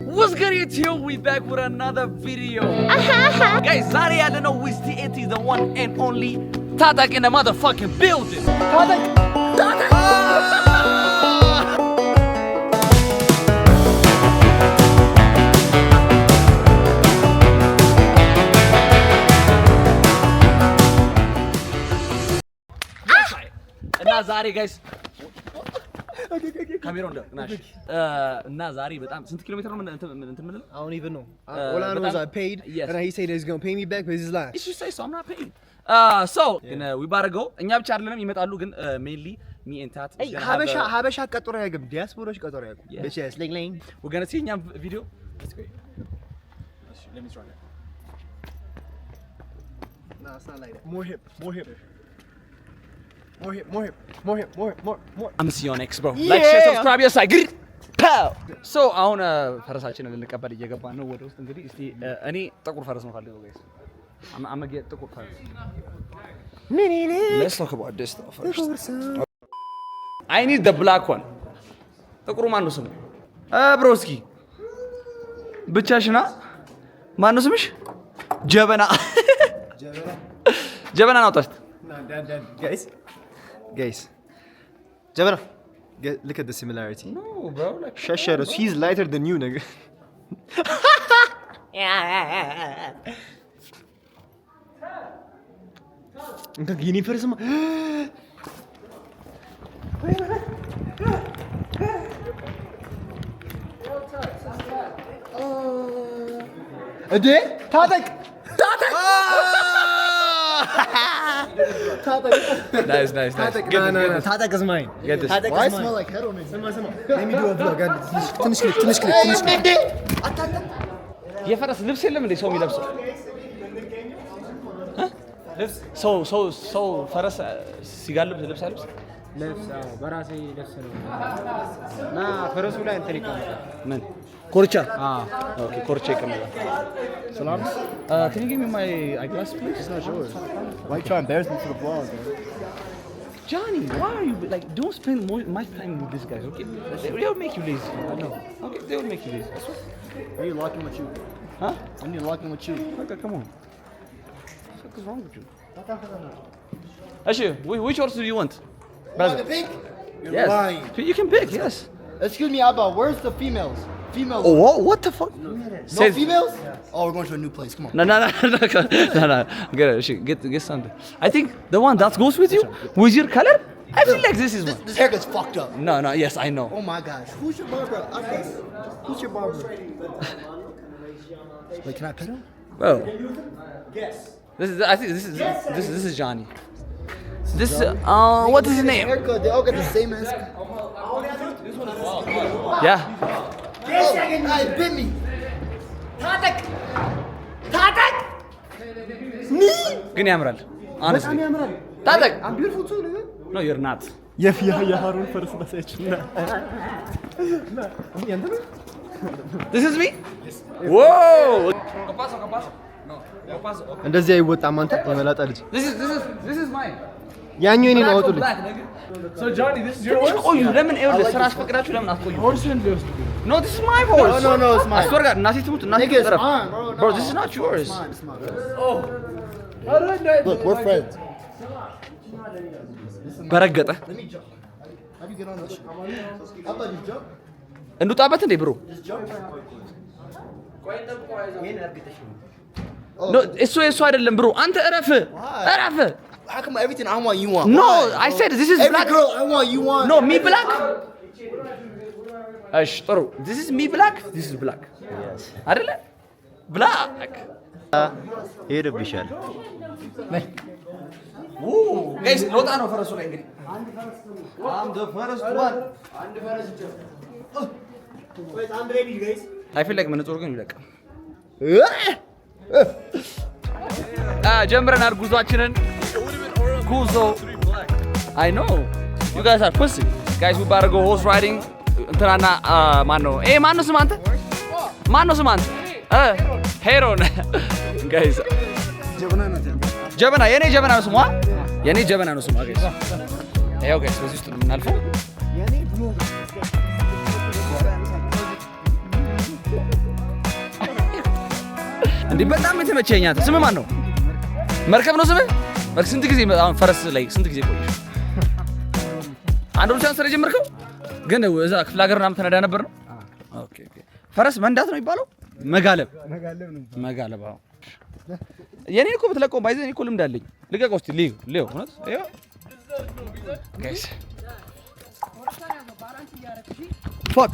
What's good, it's here? We back with another video. Guys, ዛሬ ያለነው with TNT, the one and only Tatak in the motherfucking building. Tatak! እና ዛሬ guys ካሜራው እንደናሽ እና ዛሬ በጣም ስንት ኪሎ ሜትር ነው እንትን ምንድነው? I don't even know. All I know is I paid, and he said he's going to pay me back, but this is lying. You should say so. I'm not paying. So, we better go. እኛ ብቻ አይደለም ይመጣሉ ግን mainly me and Tat. Hey, ሀበሻ ቀጠሮ ያገም ዲያስፖራዎች ቀጠሮ ያገም. Bitches, ling. We're going to see እኛም video. Let's go. Let me try that. No, it's not like that. More hip. More. I'm see you on X, bro. Like, share, subscribe, yes, I get it. Pow! So, አሁን ፈረሳችንን ልንቀበል እየገባን ነው ወደ ውስጥ እንግዲህ እስቲ እኔ ጥቁር ፈረስ ነው ፈልገው guys. I'm gonna get ጥቁር ፈረስ. Let's talk about this stuff first. I need the black one. ጥቁሩ ማን ነው ስሙ? ብሮስኪ ብቻሽና ማን ነው ስምሽ? ጀበና ነው ታስት. Guys, Jabana, look at the similarity. No, bro. Like, Shasharos, he's lighter than you, nigga. Gini first, ma. Ade, Tatak. Nice. No. Tatak is mine. Get this. Why I smell like heroin? Let me do a vlog. Finish clip. የፈረስ ልብስ የለም እንዴ ሰው የሚለብሰው? ሰው ፈረስ ሲጋልብ ልብስ አይለብስ? በራሴ ልብስ ነው እና ፈረሱ ላይ እንትን ይቀመጣል። ምን ኮርቻ? ኦኬ ኮርቻ ይቀመጣል። ሰላም can you give me my eyeglass please? It's not yours. Why you trying to embarrass me to the vlog, man? Johnny, why are you like? Don't spend much time with these guys, okay? They'll make you lazy. I know. Okay, they will make you lazy. Why are you locking with you? Huh? I need to lock in with you. Okay, come on. What is wrong with you? Actually, which horse do you want? Brother, pink? You're lying. You can pick, yes. Excuse me, Abba. Where's the females? Oh, what the fuck? No females? Yeah. Oh, we're going to a new place. Come on. No. Get something. I think the one that goes with you, with your color. I feel like this is one. This haircut's fucked up. No. Yes, I know. Oh my gosh. Who's your barber? Who's your barber? Wait, can I pet him? Well, Yes. I think this is Johnny. This what is his name? Haircut. They all got the same haircut. Yeah. Oh, it bit me. Tatak. Me? ግን ያምራል. Honestly. Tatak. I'm beautiful too, nigga. No, you're not. Ya Harun first message. This is me? Yes. Whoa! Capazo. No. Capazo. እንደዚህ አይወጣም አንተ የመላጣ ልጅ። This is mine. ያኛው እኔ ነው አውጡልኝ። So Johnny, this is your horse? Oh, you ለምን ይኸውልህ ስራ አስፈቅዳችሁ ለምን አትቆዩ? Horse No, this is my horse. No, it's mine. I swear to God, እናቴ ትሙት እናቴ ትጠረፍ. Bro, this is not yours. It's mine. Oh. Look, we're friends. በረገጠ Let me jump. How do you get on this shit? How about you jump? እንዱጣበት እንዴ ብሮ? Just jump. No, እሱ አይደለም ብሮ። አንተ እረፍ. How come everything I want you want? No, Why? I said this is Every black. girl I want you want. No, me black. እሺ ጥሩ. This is me black. This is black. Yes. አይደለ? Black. ይሄድብሻል። ጋይስ ሎጣ ነው ፈረሱ ላይ እንግዲህ I'm the first one. Wait, I'm ready, you guys. I feel like መነጽሩ ግን ይለቀ ጀምረናል ጉዟችንን ጉዞ I know you guys are pussy guys we better go horse riding እንትናና ማን ነው ስም አንተ ሄሮን guys ጀበና የኔ ጀበና ነው ስሟ guys ያው guys በዚህ ውስጥ ነው የምናልፈው እንዴ በጣም የተመቸኝ አንተ ስምህ ማን ነው? መርከብ ነው ስምህ? ስንት ጊዜ አሁን ፈረስ ላይ ስንት ጊዜ ቆየሽ? አንድ ወር ቻንስ የጀመርከው ግን እዛ ክፍለ ሀገር ምናምን ተነዳ ነበር ነው? ኦኬ ኦኬ። ፈረስ መንዳት ነው የሚባለው? መጋለብ ነው። መጋለብ አዎ። የኔ እኮ ብትለቀው ባይዘ እኔ እኮ ልምድ አለኝ። ልቀቀው እስቲ ሊዮ እውነት ይሄ ጋይስ ፋክ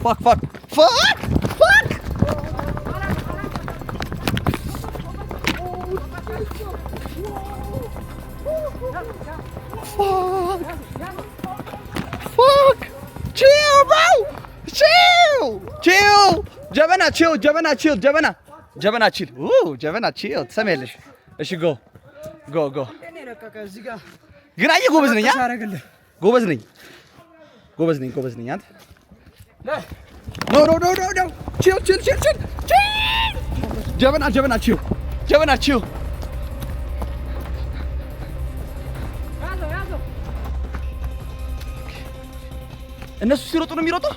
chill bro chill ጀበና chill ትሰሚያለሽ? እሺ go ግን አየህ ጎበዝ ነኝ አንተ no chill ጀበና chill እነሱ ሲሮጡ ነው የሚሮጠው።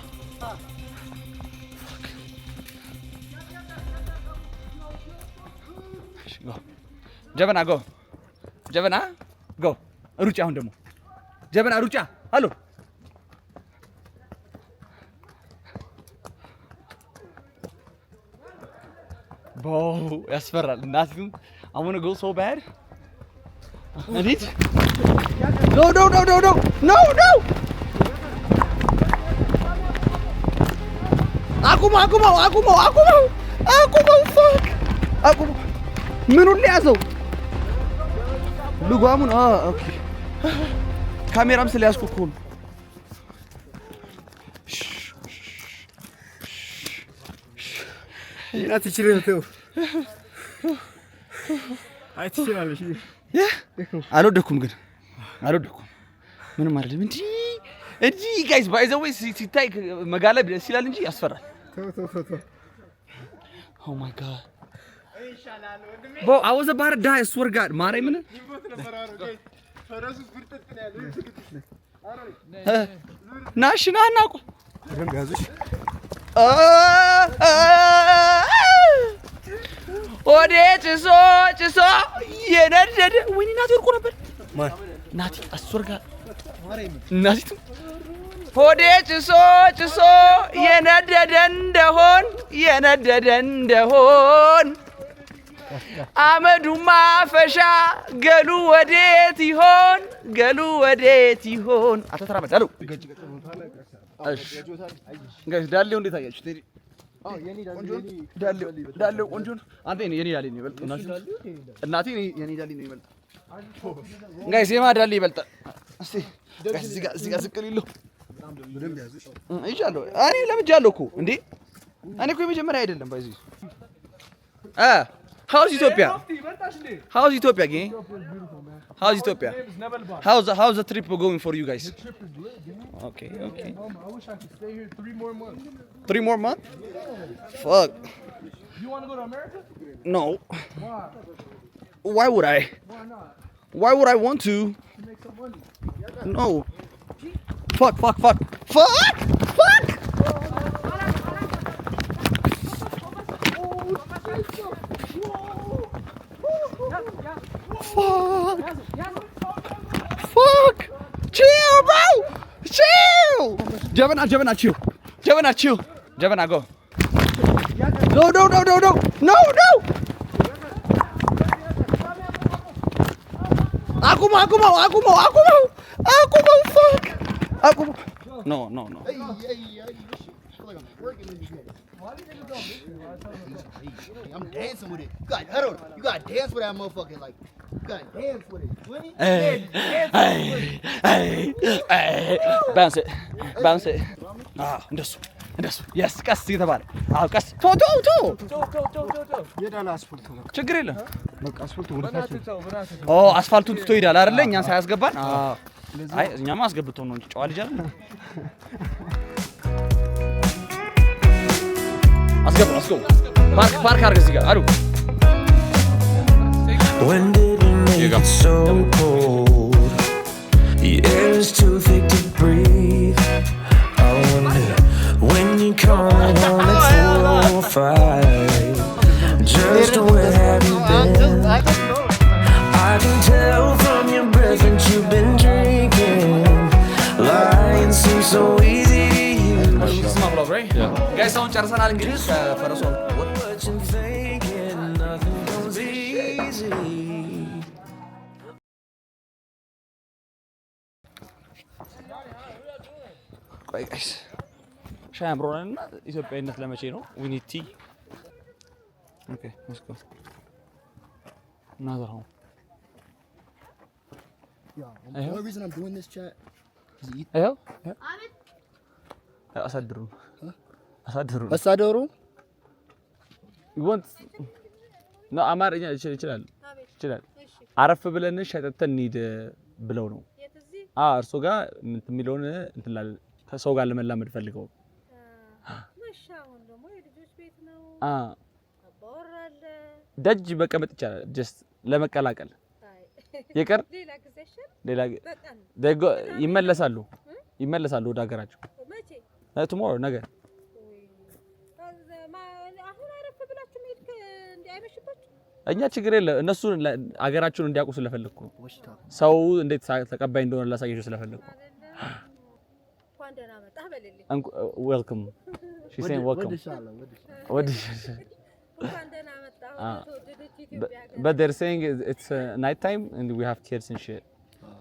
ጀበና ጎ ሩጫ። አሁን ደግሞ ጀበና ሩጫ። አሎ ቦ ያስፈራል። እናትም I want to go so bad. እንዴት no አቁመው ፋክ አቁመው ምኑን ሊያዘው ልጓሙን ኦኬ ካሜራም ስለያዝኩ እኮ ነው ይናት ይችላል ተው አይትችላለሽ አልወደኩም ምንም አይደለም እንጂ ጋይስ ባይ ዘ ዌይ ሲታይ መጋለብ ደስ ይላል እንጂ ያስፈራል ተው ኦ ማይ ጋድ ቦ I was about to die I swear God ማሬ ምን ናሽና ናቁ ረንጋዙሽ ወደ ጭሶ የነደደ ወይኔ ናቲ ወርቆ ነበር ናቲ I swear God ናቲ ሆዴ ጭሶ የነደደ እንደሆን አመዱማ ፈሻ ገሉ ወዴት ይሆን አተተራመድ አሉ እሺ ጋይስ ዳሌው እንዴት አያችሁ ቴዲ ዳሌው ቆንጆ ነው አንተ የኔ ዳሌ ነው ይበልጥ እናቴ የኔ ዳሌ ነው ይበልጥ ጋይስ የማ ዳሌ ይበልጣል እስቲ ጋይስ እዚህ ጋር ዝቅ ሊሉ ይቻላል እኔ ለምጃለሁ እኮ እንዴ እኔ እኮ የመጀመሪያ አይደለም ባይዚ How's Ethiopia? How's Ethiopia, gang? How's Ethiopia? How's the trip going for you guys? The trip is good, gang. Okay. I wish I could stay here 3 more months. 3 more months? Yeah. Fuck. You want to go to America? No. Why? Why would I? Why not? Why would I want to? To make some money. No. Fuck. Fuck! Chill, bro! Chill! Jevana, chill. Jevana, go. No! Akumo, fuck! Akumo. No. Hey, I feel like I'm working in this nigga. I'm dancing with it. You gotta dance with that motherfucker. Like, you gotta dance with it. Hey. Bounce it. እንደሱ yes ቀስ እየተባለ ቀስ ቶ የዳላ አስፋልቱ ነው ችግር የለም በቃ አስፋልቱ ወደታች አስፋልቱን ትቶ ይሄዳል አይደለ እኛን ሳያስገባን አይ እኛማ አስገብቶ ነው እንጂ ጨዋ ልጅ አይደል አስገቡ ፓርክ አድርገህ እዚህ ጋር አሉ When did it make it so cold? The air is too thick to breathe. I wonder when you come home at 4 or 5. Just what have ጨርሰናል እንግዲህ ከፈረሱ ቆይ ጋይስ ሻይ አምሮናልና ኢትዮጵያዊነት ለመቼ ነው? we need tea. Okay, let's go. Another home. Yeah, the only reason I'm doing this chat is to eat. Ayo. አሳድሩ አሳድሩ አሳደሩ ይወንት ነው አማርኛ ይችላል አረፍ ብለን ሸጠተን እንሂድ ብለው ነው እርሶ ጋር የሚለውን እንትላል ከሰው ጋር ለመላመድ ፈልገው መሻውን ደግሞ የልጆች ቤት ነው አባወራለ ደጅ መቀመጥ ይቻላል ጀስት ለመቀላቀል ይቀር ሌላ ይመለሳሉ ወደ ሀገራቸው tomorrow ነገ አሁን አረፍ ብላችሁ ሄድ እንዲያይመሽባችሁ እኛ ችግር የለ እነሱ ሀገራቸውን እንዲያውቁ ስለፈለኩ ሰው እንዴት ተቀባይ እንደሆነ ላሳየው ስለፈለኩ እንኳን ደህና መጣህ በልልኝ welcome she saying welcome what እንኳን ደህና መጣህ ተወደደች ኢትዮጵያ but they're saying it's night time and we have kids and shit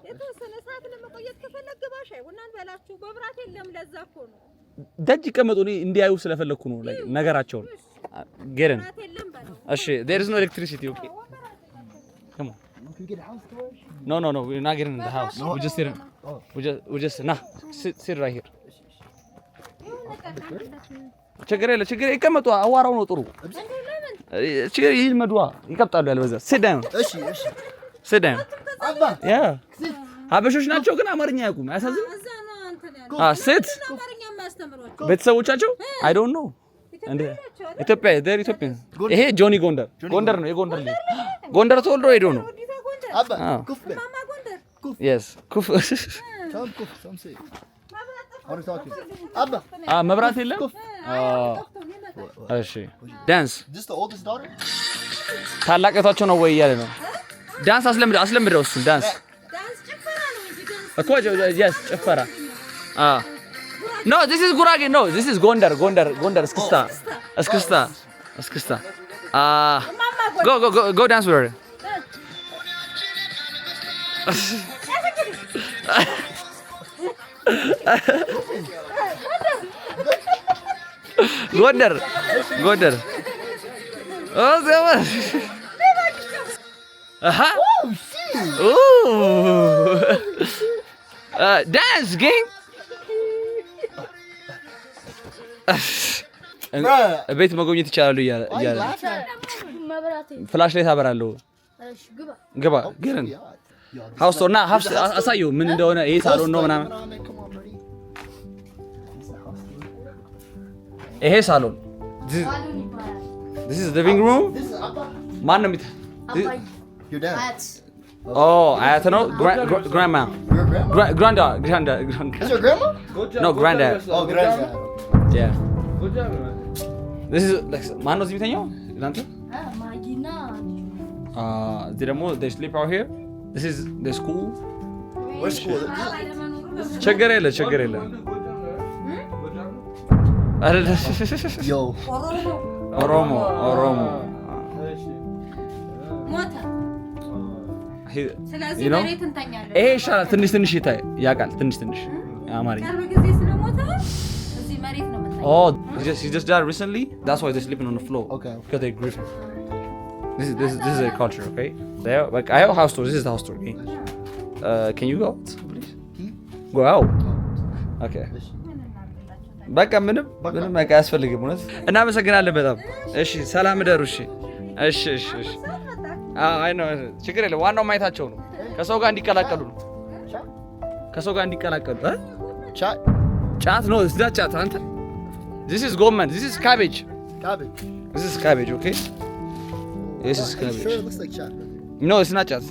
የተወሰነ ሰዓት ለመቆየት ከፈለክ ባሻይ ቡናን በላችሁ በብራት የለም ለዛ እኮ ነው ደጅ ይቀመጡ እንዲያዩ ስለፈለኩ ነው ነገራቸውን ገረን እሺ there is no electricity okay come on You can get a house storage? no we're not getting in the house we just sit we just nah sit right here ችግር ይቀመጡ አዋራው ነው ጥሩ ችግር ይልመዱዋ ይቀጣሉ ያልበዛ sit down sit down አባ ያ ሀበሾች ናቸው ግን አማርኛ ያውቁም ያሳዝን ሴት ቤተሰቦቻቸው I don't know እንደ ኢትዮጵያ there Ethiopian ይሄ ጆኒ ጎንደር ነው የጎንደር ልጅ ጎንደር ተወልዶ ሄዶ ነው አባ ኩፍ ማማ ጎንደር yes ኩፍ some say How to talk to you? አባ መብራት የለም እሺ ዳንስ This is the oldest daughter? ታላቀቷቸው ነው ወይ እያለ ነው ዳንስ አስለምደው እሱ ዳንስ ጭፈራ ነው እንጂ እኮ yes ጭፈራ no this is ጉራጌ no this is ጎንደር እስክስታ go dance with her ጎንደር oh ዘመን aha ooh dance gang ቤት መጎብኘት ይቻላል እያለ ፍላሽ ላይ ታበራለሁ ግባ ግን ሃውስ ቶርና አሳየው ምን እንደሆነ ይሄ ሳሎን ነው ምናምን ይሄ ሳሎን this is the living room ማን ነው Your dad. oh አያት ነው grandma Your grandma? granddad Is your grandma? no granddad Oh, granddad. yeah this is like ማን ነው እዚህ የሚተኛው እናንተ ማጊና እዚህ ደግሞ they sleep out here this is the school Where's school? ችግር የለ Yo. ኦሮሞ ሞተ ስለዚህ መሬት እንተኛለን ይሄ ይሻላል ትንሽ ያቃል ትንሽ አማርኛ ቅርብ ጊዜ ስለሞተ እዚህ መሬት ነው የምንተኛው oh he just died recently that's why they're sleeping on the floor Okay. because they're grieving this is a culture okay there like I have a house tour this is the house tour okay can you go out please go out okay በቃ ምንም በቃ ያስፈልግም ማለት እናመሰግናለን በጣም እሺ ሰላም ደሩ እሺ አይ ነው ችግር የለም ዋናው ማየታቸው ነው ከሰው ጋር እንዲቀላቀሉ ነው ጫት ነው እዛ ጫት አንተ this is gourmet this is cabbage okay this is cabbage Sure, it looks like chat. no it's not chat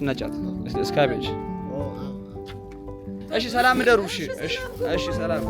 it's cabbage እሺ ሰላም ደሩ እሺ ሰላም